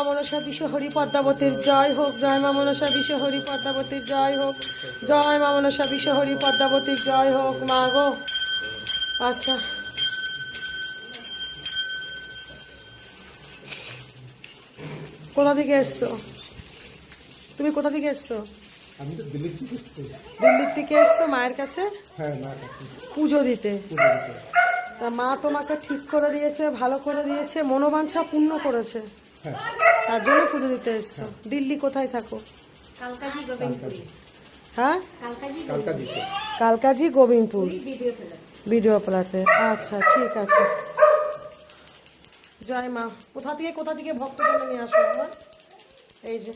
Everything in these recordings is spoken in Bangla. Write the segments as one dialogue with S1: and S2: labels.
S1: মনসা বিশ্বহরি পদ্মাবতীর জয় হোক, জয় মা মনসা বিশ্বহরি পদ্মাবতীর জয় হোক, জয় মা মনসা বিশ্বহরি পদ্মাবতীর জয় হোক। মা গো, আচ্ছা কোথা থেকে এসছো তুমি? কোথা থেকে এসছো?
S2: আমি তো দিল্লি থেকে এসেছি।
S1: দিল্লির থেকে এসছো মায়ের কাছে?
S2: হ্যাঁ, মা কাছে
S1: পুজো দিতে।
S2: পুজো দিতে।
S1: তা মা তোমাকে ঠিক করে দিয়েছে, ভালো করে দিয়েছে, মনোবাঞ্ছা পূর্ণ করেছে,
S2: হ্যাঁ,
S1: তার জন্য পুজো দিতে এসছো। দিল্লি কোথায় থাকো?
S3: কালকাজি গোবিন্দপুরি।
S1: হ্যাঁ,
S2: কালকা দিতে।
S1: কালকাজি গোবিন্দপুর
S3: ভিডিও ফেলে।
S1: ভিডিও প্লাতে। আচ্ছা ঠিক আছে। জয় মা। কোথা থেকে ভক্তজন নিয়ে আসো আমার? এই যে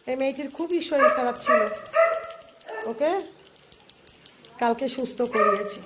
S1: এই মেয়েটির খুবই শরীর খারাপ ছিল, ওকে কালকে সুস্থ করিয়েছি।